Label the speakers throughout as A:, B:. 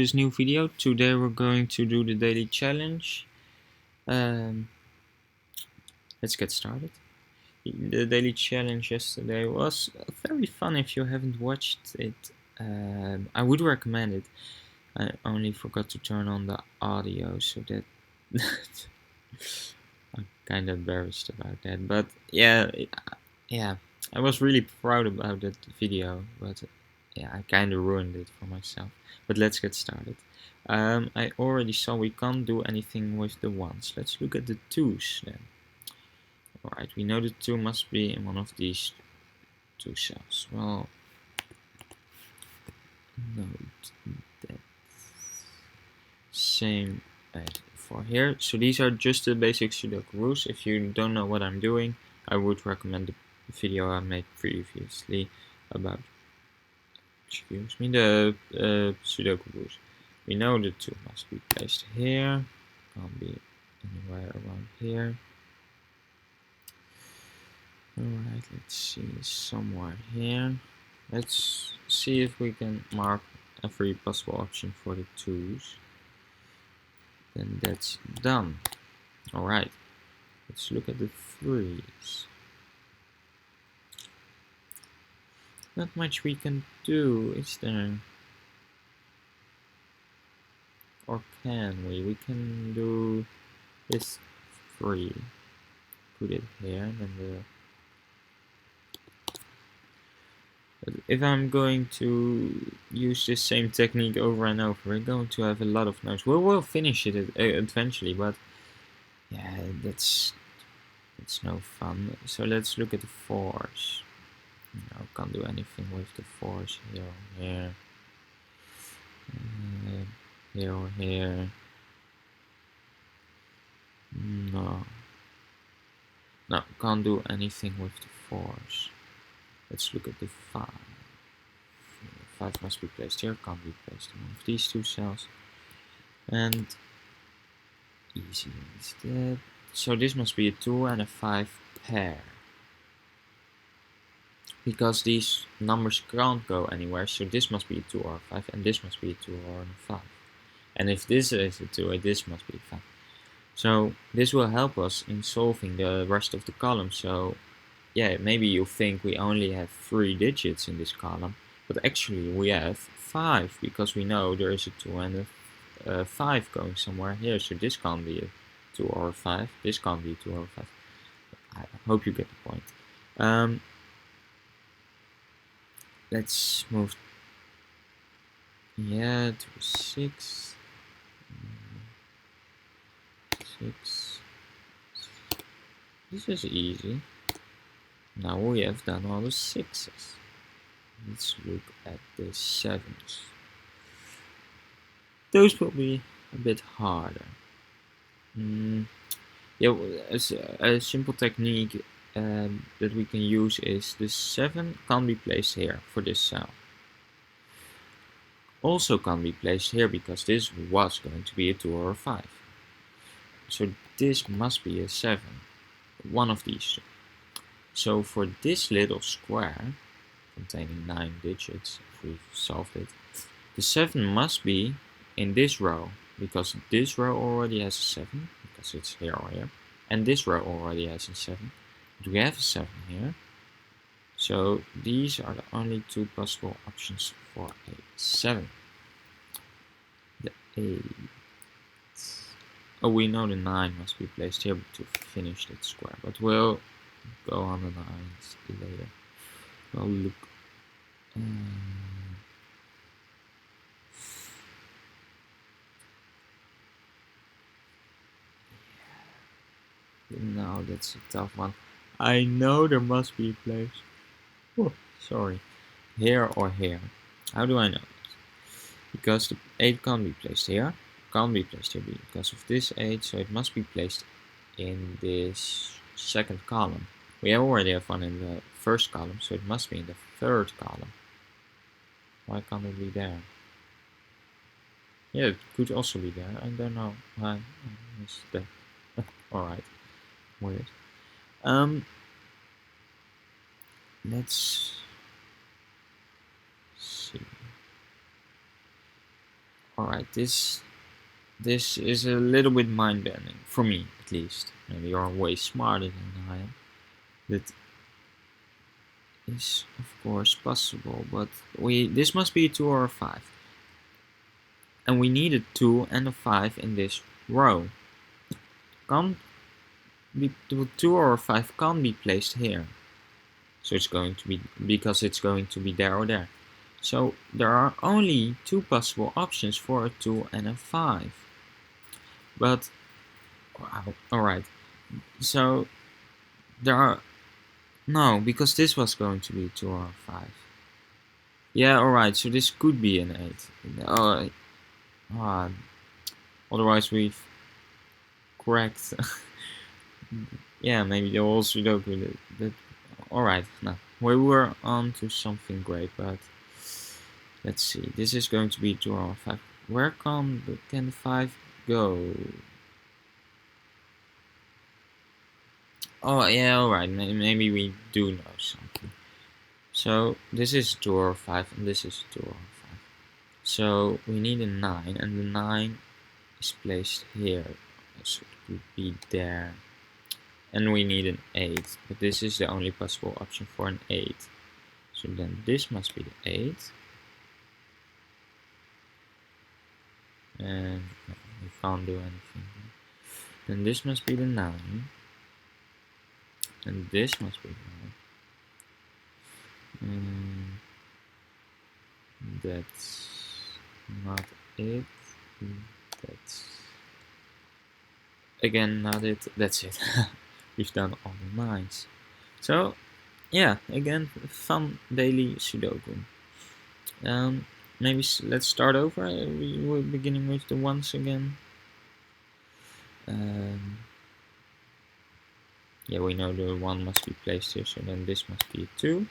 A: This new video. Today we're going to do the daily challenge. Let's get started. The daily challenge yesterday was very fun. If you haven't watched it, I would recommend it. I only forgot to turn on the audio, so that I'm kind of embarrassed about that. But yeah, I was really proud about that video, but yeah, I kind of ruined it for myself. But let's get started. I already saw we can't do anything with the ones. Let's look at the twos then. Alright, we know the 2 must be in one of these 2 cells. Well, note that same as for here. So these are just the basic Sudoku rules. If you don't know what I'm doing, I would recommend the video I made previously about, the Sudoku rules. We know the 2 must be placed here, can't be anywhere around here. Alright, let's see, somewhere here. Let's see if we can mark every possible option for the 2's. Then that's done. Alright, let's look at the 3's. Not much we can do, is there? Or can we? We can do this 3. Put it here, then the... If I'm going to use this same technique over and over, we're going to have a lot of notes. We will finish it eventually, but yeah, that's no fun. So let's look at the 4's. No, can't do anything with the 4's here or here. Here or here. No. No, can't do anything with the 4's. Let's look at the 5. 5 must be placed here, can't be placed in one of these 2 cells. And easy is that. So this must be a 2 and a 5 pair. Because these numbers can't go anywhere, so this must be a 2 or a 5, and this must be a 2 or a 5. And if this is a 2, this must be a 5. So this will help us in solving the rest of the column. So yeah, maybe you think we only have 3 digits in this column, but actually we have 5, because we know there is a 2 and a 5 going somewhere here. So this can't be a 2 or a 5, this can't be a 2 or a 5. I hope you get the point. Let's move, yeah, to 6. 6. This is easy. Now we have done all the 6's. Let's look at the 7's. Those will be a bit harder. Yeah, a simple technique that we can use is the 7 can't be placed here for this cell. Also can't be placed here because this was going to be a 2 or a 5. So this must be a 7, one of these 2. So for this little square, containing 9 digits, if we've solved it, the 7 must be in this row, because this row already has a 7, because it's here or here, and this row already has a 7, but we have a 7 here. So these are the only 2 possible options for a 7. The 8. Oh, we know the 9 must be placed here to finish that square, but we'll go on the 9s later. Well, look. Now that's a tough one. I know there must be a place. Oh, sorry. Here or here. How do I know this? Because the 8 can't be placed here. Can't be placed here because of this 8, so it must be placed in this second column. We already have one in the first column, so it must be in the third column. Why can't it be there? Yeah, it could also be there. I don't know why I missed that. Alright. Weird. Let's see. Alright, this is a little bit mind-bending, for me at least. Maybe you're way smarter than I am. That is of course possible, but this must be a 2 or a 5. And we need a 2 and a 5 in this row. Can't be, the 2 or a 5 can't be placed here. So it's going to be, because it's going to be there or there. So there are only 2 possible options for a 2 and a 5. But, wow, alright. So there are, no, because this was going to be a 2 or a 5. Yeah, alright, so this could be an 8. Otherwise we've cracked. Yeah, maybe the whole Sudoku. Alright, now we were on to something great, but let's see. This is going to be 2 or 5. Where can the 5 go? Oh yeah, alright. Maybe we do know something. So this is 2 or 5, and this is 2 or 5. So we need a 9, and the 9 is placed here, so it could be there. And we need an 8, but this is the only possible option for an 8. So then this must be the 8. And no, we can't do anything. Then this must be the 9. And this must be the 9. That's not it. That's again not it. That's it. We've done all the 9s. So yeah, again, fun daily Sudoku. Maybe let's start over. We're beginning with the 1s again. Yeah, we know the 1 must be placed here, so then this must be a 2.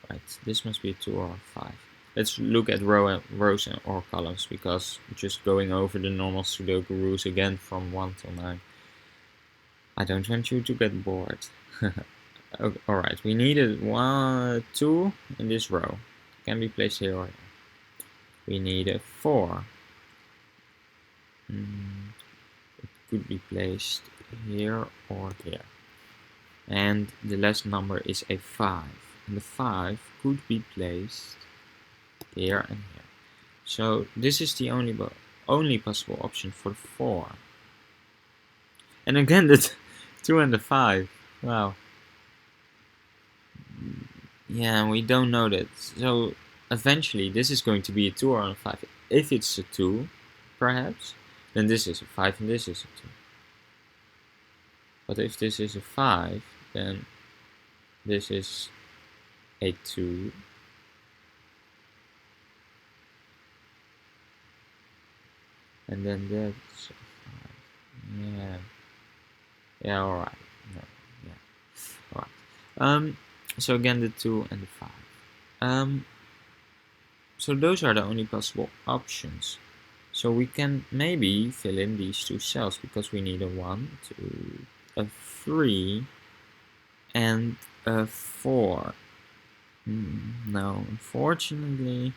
A: Right, this must be a 2 or a 5. Let's look at rows or columns, because just going over the normal Sudoku rules again from 1 till 9, I don't want you to get bored. Alright, we need a 2 in this row. Can be placed here or here. We need a 4. It could be placed here or here. And the last number is a 5. And the 5 could be placed here and here. So this is the only possible option for the 4. And again, the 2 and the 5. Wow. Yeah, we don't know that. So eventually this is going to be a 2 or a 5. If it's a 2, perhaps, then this is a 5 and this is a 2. But if this is a 5, then this is a 2. And then that's a 5. Yeah. Yeah, alright. No, yeah. Alright. So again, the 2 and the 5. So those are the only possible options. So we can maybe fill in these 2 cells, because we need a 1, 2, a 3, and a 4. No, unfortunately,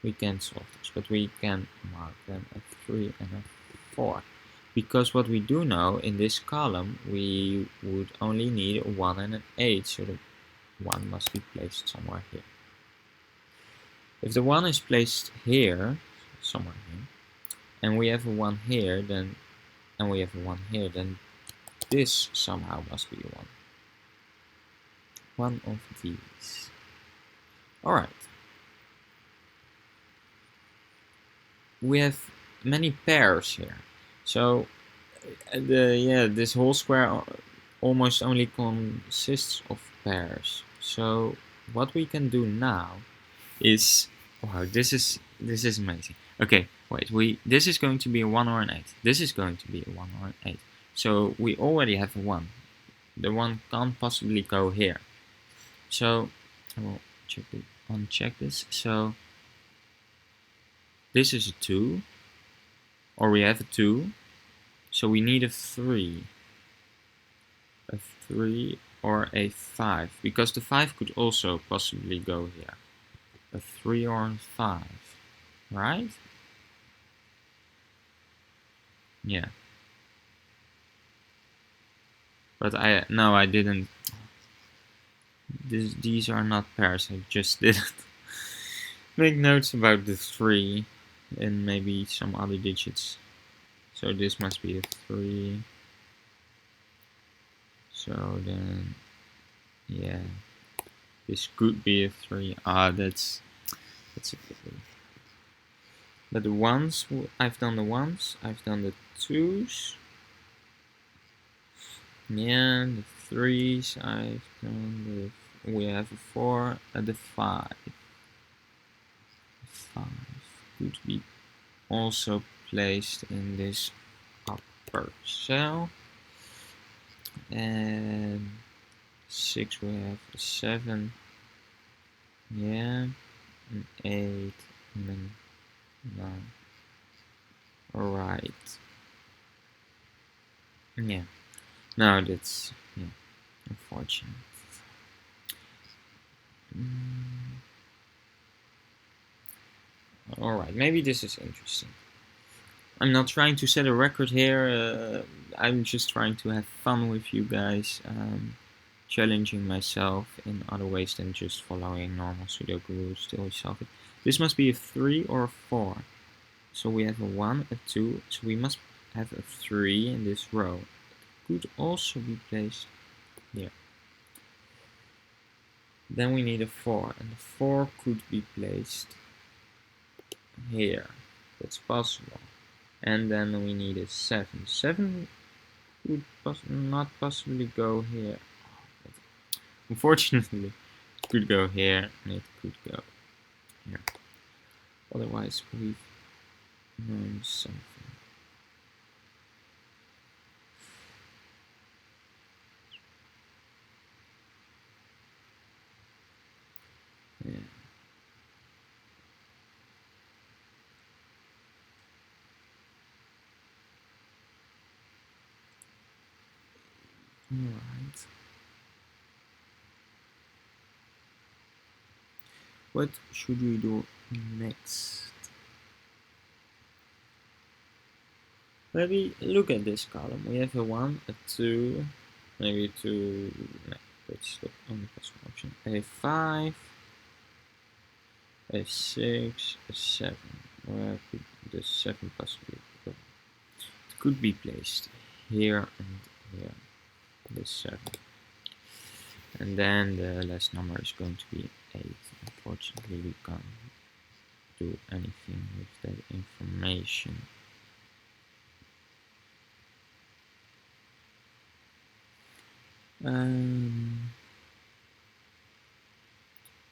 A: we can't solve this, but we can mark them a 3 and a 4. Because what we do know, in this column, we would only need a 1 and an 8, so the 1 must be placed somewhere here. If the 1 is placed here, somewhere here, and we have a 1 here, then, and we have a 1 here, then this somehow must be a 1. One of these. Alright. We have many pairs here. So this whole square almost only consists of pairs. So what we can do now is, wow, this is amazing. Okay, wait, this is going to be a 1 or an 8. This is going to be a 1 or an 8. So we already have a 1. The 1 can't possibly go here. So I will uncheck this. So this is a 2, or we have a 2. So we need a 3. A 3 or a 5, because the 5 could also possibly go here. A 3 or a 5, right? Yeah. But no, I didn't. These are not pairs, I just didn't make notes about the 3 and maybe some other digits. So this must be a 3. So then, yeah, this could be a 3. That's a pity. But the ones, I've done the ones, I've done the 2s. Yeah, the 3s, I've done we have a 4 and the 5. 5 could be also placed in this upper cell. And 6 we have a 7. Yeah, an 8 and then 9. Alright. Yeah. No, that's unfortunate. Alright, maybe this is interesting. I'm not trying to set a record here. I'm just trying to have fun with you guys. Challenging myself in other ways than just following normal Sudoku rules till we solve it. This must be a 3 or a 4. So we have a 1, a 2. So we must have a 3 in this row. It could also be placed here. Then we need a 4. And the 4 could be placed here. That's possible. And then we need a 7. 7 could not possibly go here. Unfortunately, it could go here and it could go here. Otherwise, we've known something. Yeah. Alright. What should we do next? Maybe look at this column. We have a 1, a 2, maybe 2, no, that's the only possible option. A 5, a 6, a 7. Where could the 7 possibly go? It could be placed here and here. This 7. And then the last number is going to be 8. Unfortunately, we can't do anything with that information.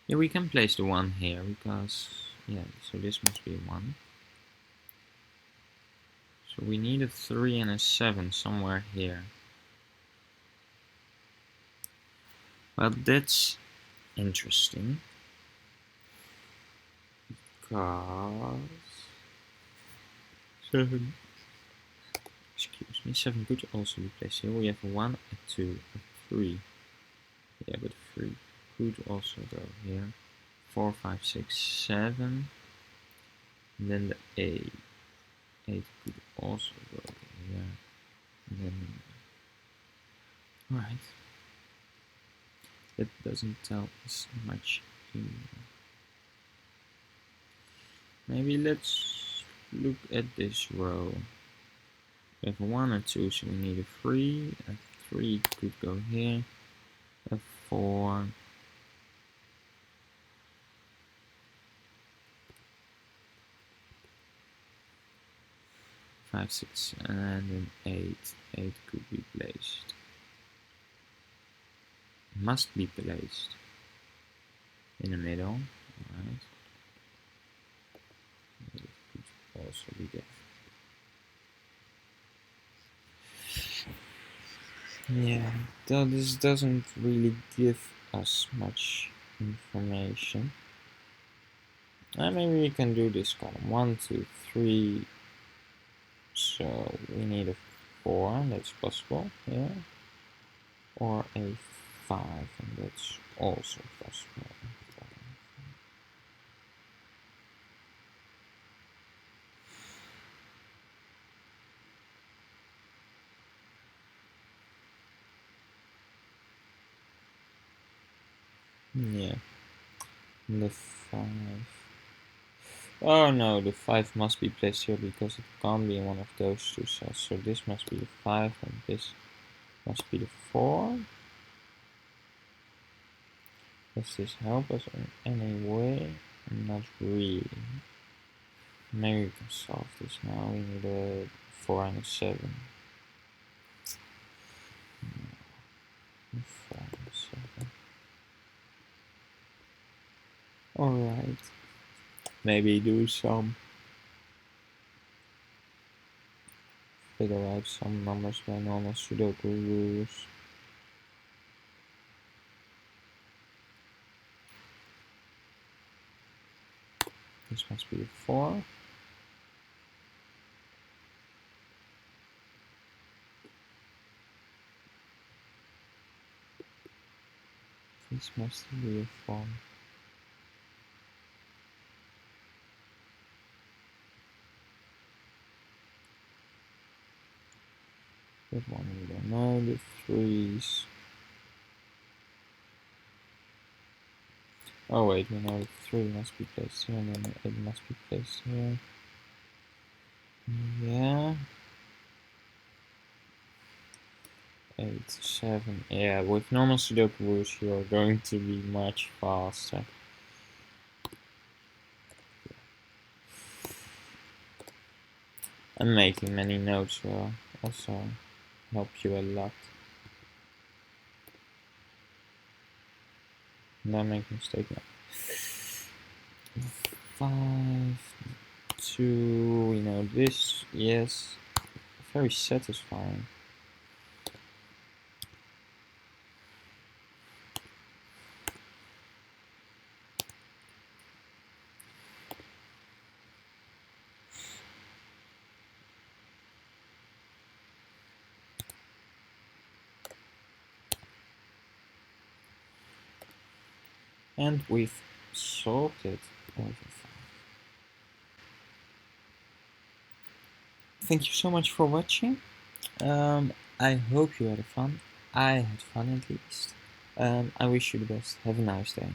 A: Yeah, we can place the 1 here because, yeah, so this must be a 1. So we need a 3 and a 7 somewhere here. Well, that's interesting because 7, excuse me, 7 could also be placed here. We have a 1, a 2, a 3. Yeah, but 3 could also go here. 4, 5, 6, 7. And then the 8. 8 could also go here. And then, alright. That doesn't tell us much either. Maybe let's look at this row. We have a 1 and 2, so we need a 3. A 3 could go here. A 4. Five, 6, and an 8. 8 could be placed. Must be placed in the middle. Alright. It could also be there. Yeah, this doesn't really give us much information. Maybe we can do this column. 1, 2, 3. So we need a 4, that's possible, yeah. Or a 5, and that's also possible. Yeah, and the 5. Oh no, the 5 must be placed here because it can't be in one of those two cells. So this must be the 5 and this must be the 4. Does this help us in any way? Not really. Maybe we can solve this now. We need a 4 and a 7. 4 and a 7. Alright. Maybe do some figure out some numbers by normal Sudoku rules. This must be a 4. This must be a 4. That one we don't know. The 3s. Oh wait, we know the 3 must be placed here and then the 8 must be placed here. Yeah. 8, 7. Yeah, with normal Sudoku rules you are going to be much faster. And making many notes will also help you a lot. Don't make a mistake now. 5, 2, we know this, yes. Very satisfying. And we've solved it over 5. Thank you so much for watching. I hope you had fun. I had fun at least. I wish you the best. Have a nice day.